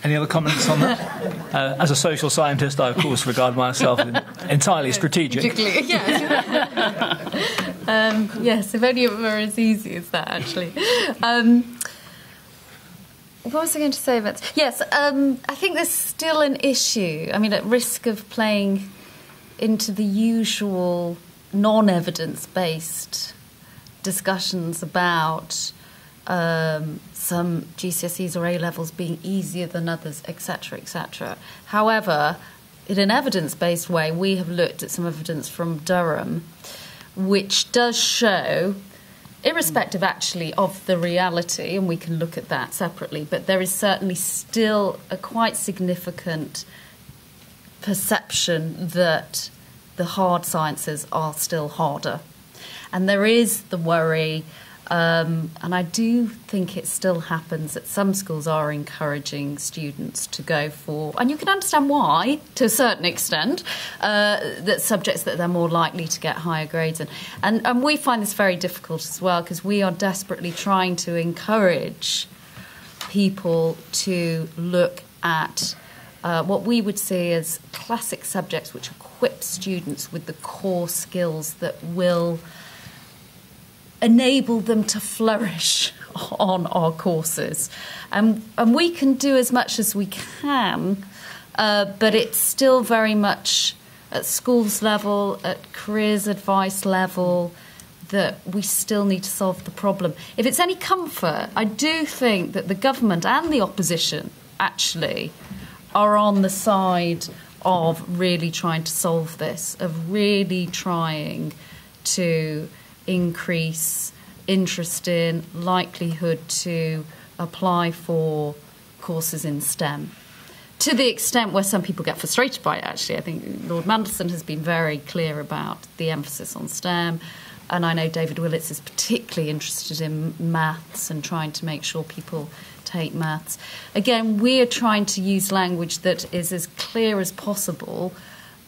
Any other comments on that? As a social scientist, I, of course, regard myself as entirely strategic. Yes, if only it were as easy as that, actually. What was I going to say about this? Yes, I think there's still an issue. I mean, at risk of playing into the usual non-evidence-based discussions about some GCSEs or A-levels being easier than others, etc., etc. However, in an evidence-based way, we have looked at some evidence from Durham, which does show, irrespective actually of the reality, and we can look at that separately, but there is certainly still a quite significant perception that the hard sciences are still harder. And there is the worry, and I do think it still happens, that some schools are encouraging students to go for, and you can understand why, to a certain extent, that subjects that they're more likely to get higher grades in. And we find this very difficult as well, because we are desperately trying to encourage people to look at what we would see as classic subjects which equip students with the core skills that will enable them to flourish on our courses. And we can do as much as we can, but it's still very much at schools level, at careers advice level, that we still need to solve the problem. If it's any comfort, I do think that the government and the opposition actually are on the side of really trying to solve this, of really trying to increase interest in, likelihood to apply for courses in STEM. To the extent where some people get frustrated by it, actually. I think Lord Mandelson has been very clear about the emphasis on STEM, and I know David Willits is particularly interested in maths and trying to make sure people take maths. Again, we're trying to use language that is as clear as possible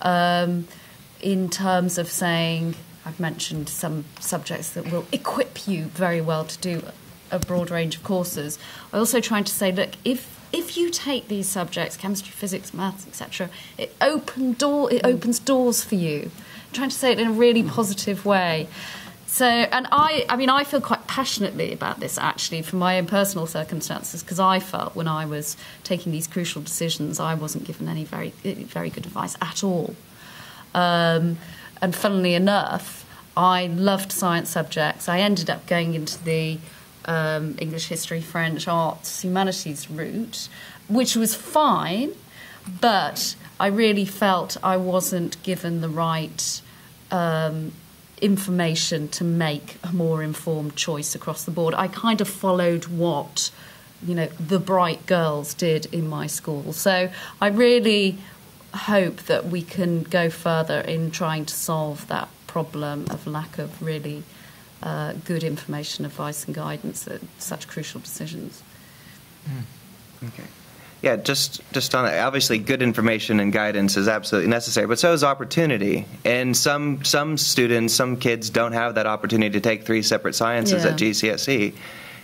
in terms of saying, I've mentioned some subjects that will equip you very well to do a broad range of courses. I'm also trying to say, look, if you take these subjects, chemistry, physics, maths, etc., it opens doors for you. I'm trying to say it in a really positive way. So, and I feel quite passionately about this, actually, from my own personal circumstances, because I felt when I was taking these crucial decisions, I wasn't given any very good advice at all. And funnily enough, I loved science subjects. I ended up going into the English, history, French, arts, humanities route, which was fine, but I really felt I wasn't given the right information to make a more informed choice across the board. I kind of followed what, the bright girls did in my school. So I really hope that we can go further in trying to solve that problem of lack of really good information, advice and guidance at such crucial decisions. Okay. Yeah, just on it. Obviously, good information and guidance is absolutely necessary, but so is opportunity. And some students, some kids don't have that opportunity to take 3 separate sciences at GCSE,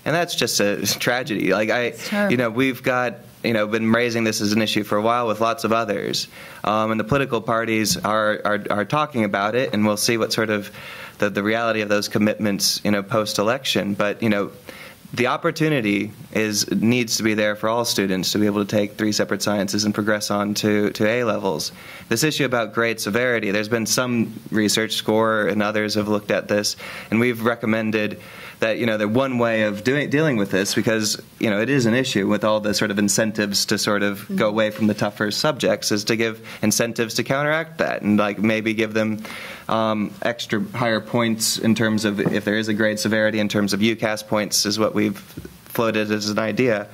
and that's just a tragedy. We've got been raising this as an issue for a while with lots of others, and the political parties are talking about it, and we'll see what sort of the reality of those commitments post-election. But the opportunity needs to be there for all students to be able to take 3 separate sciences and progress on to A levels. This issue about grade severity, there's been some research, SCORE and others have looked at this, and we've recommended that that one way of dealing with this, because it is an issue with all the sort of incentives to sort of go away from the tougher subjects, is to give incentives to counteract that, and maybe give them extra higher points in terms of, if there is a grade severity, in terms of UCAS points is what we've floated as an idea.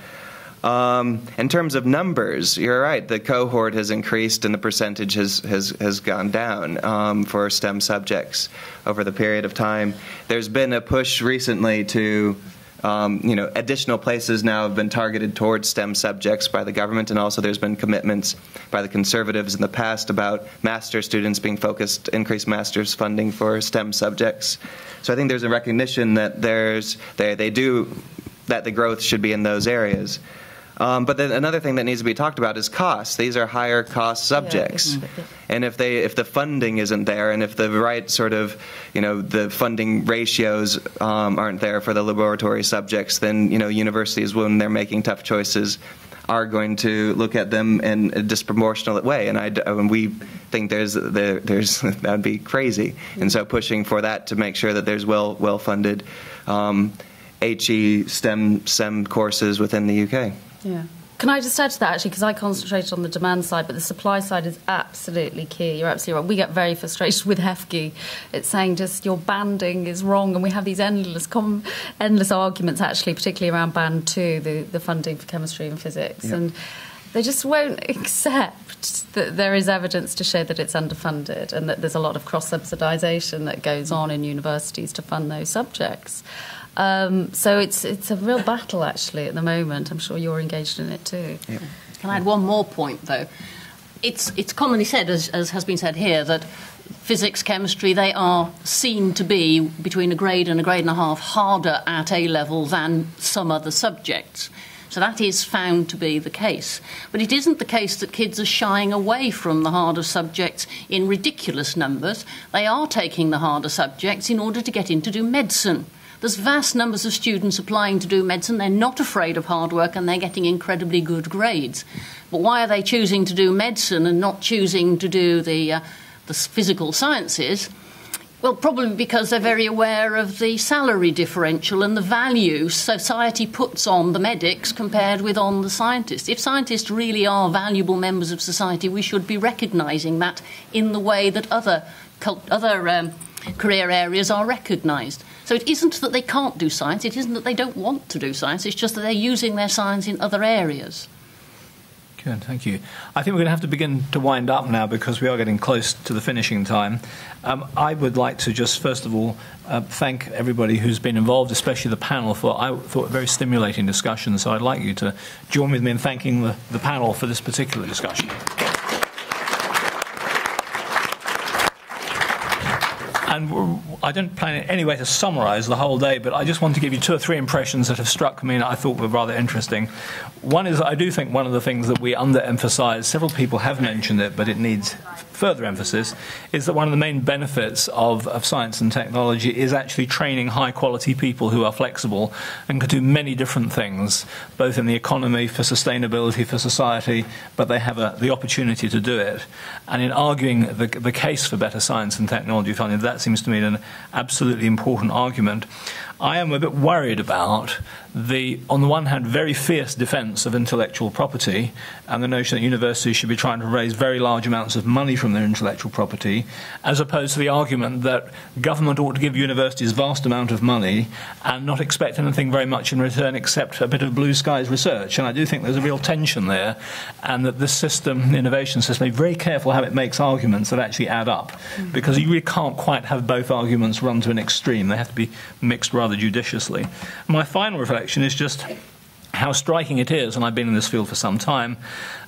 In terms of numbers, you're right. The cohort has increased and the percentage has gone down for STEM subjects over the period of time. There's been a push recently to, additional places now have been targeted towards STEM subjects by the government, and also there's been commitments by the Conservatives in the past about master's students being focused, increased master's funding for STEM subjects. So I think there's a recognition that that the growth should be in those areas. But then another thing that needs to be talked about is costs. These are higher cost subjects. And if the funding isn't there, and if the right sort of, the funding ratios aren't there for the laboratory subjects, then, universities, when they're making tough choices, are going to look at them in a disproportionate way, and we think there's that'd be crazy. And so pushing for that to make sure that there's well-funded HE STEM courses within the UK. Yeah. Can I just add to that, actually, because I concentrated on the demand side, but the supply side is absolutely key. You're absolutely right. We get very frustrated with HEFGE. It's saying just your banding is wrong, and we have these endless arguments, actually, particularly around band 2, the funding for chemistry and physics. Yeah. And they just won't accept that there is evidence to show that it's underfunded and that there's a lot of cross-subsidisation that goes on in universities to fund those subjects. So it's a real battle, actually, at the moment. I'm sure you're engaged in it too. Yeah. Can I add one more point, though? It's commonly said, as has been said here, that physics, chemistry, they are seen to be between a grade and a half harder at A-level than some other subjects. So that is found to be the case. But it isn't the case that kids are shying away from the harder subjects in ridiculous numbers. They are taking the harder subjects in order to get in to do medicine. There's vast numbers of students applying to do medicine. They're not afraid of hard work, and they're getting incredibly good grades. But why are they choosing to do medicine and not choosing to do the physical sciences? Well, probably because they're very aware of the salary differential and the value society puts on the medics compared with on the scientists. If scientists really are valuable members of society, we should be recognising that in the way that other career areas are recognised. So it isn't that they can't do science, it isn't that they don't want to do science, it's just that they're using their science in other areas. Good, thank you. I think we're going to have to begin to wind up now because we are getting close to the finishing time. I would like to just, first of all, thank everybody who's been involved, especially the panel, for, I thought, a very stimulating discussion. So I'd like you to join with me in thanking the panel for this particular discussion. And I don't plan in any way to summarise the whole day, but I just want to give you 2 or 3 impressions that have struck me and I thought were rather interesting. One is, I do think one of the things that we underemphasise, several people have mentioned it, but it needs further emphasis, is that one of the main benefits of science and technology is actually training high-quality people who are flexible and can do many different things, both in the economy, for sustainability, for society, but they have the opportunity to do it. And in arguing the case for better science and technology funding, that seems to me an absolutely important argument. I am a bit worried about the, on the one hand, very fierce defence of intellectual property and the notion that universities should be trying to raise very large amounts of money from their intellectual property, as opposed to the argument that government ought to give universities a vast amount of money and not expect anything very much in return except a bit of blue skies research. And I do think there's a real tension there, and that this system, the innovation system, be very careful how it makes arguments that actually add up, because you really can't quite have both arguments run to an extreme. They have to be mixed rather judiciously. My final reflection is just how striking it is, and I've been in this field for some time,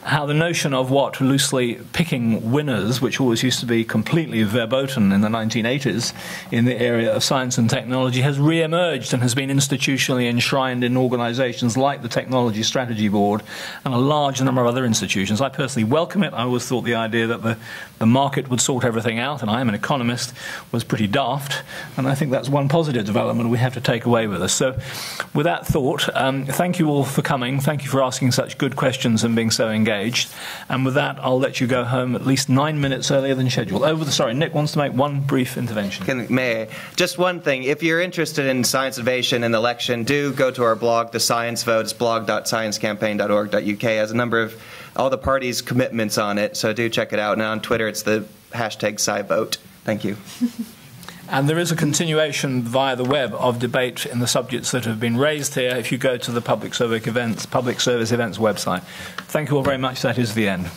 how the notion of what loosely picking winners, which always used to be completely verboten in the 1980s in the area of science and technology, has re-emerged and has been institutionally enshrined in organisations like the Technology Strategy Board and a large number of other institutions. I personally welcome it. I always thought the idea that the market would sort everything out, and I am an economist, was pretty daft, and I think that's one positive development we have to take away with us. So with that thought, thank you all for coming. Thank you for asking such good questions and being so engaged. And with that, I'll let you go home at least 9 minutes earlier than scheduled. Sorry, Nick wants to make one brief intervention. May I? Just one thing. If you're interested in science innovation in the election, do go to our blog, The Science Vote. It's blog.sciencecampaign.org.uk. It has a number of all the parties' commitments on it, so do check it out. And on Twitter, it's the hashtag SciVote. Thank you. And there is a continuation via the web of debate in the subjects that have been raised here if you go to the Public Service Events website. Thank you all very much. That is the end.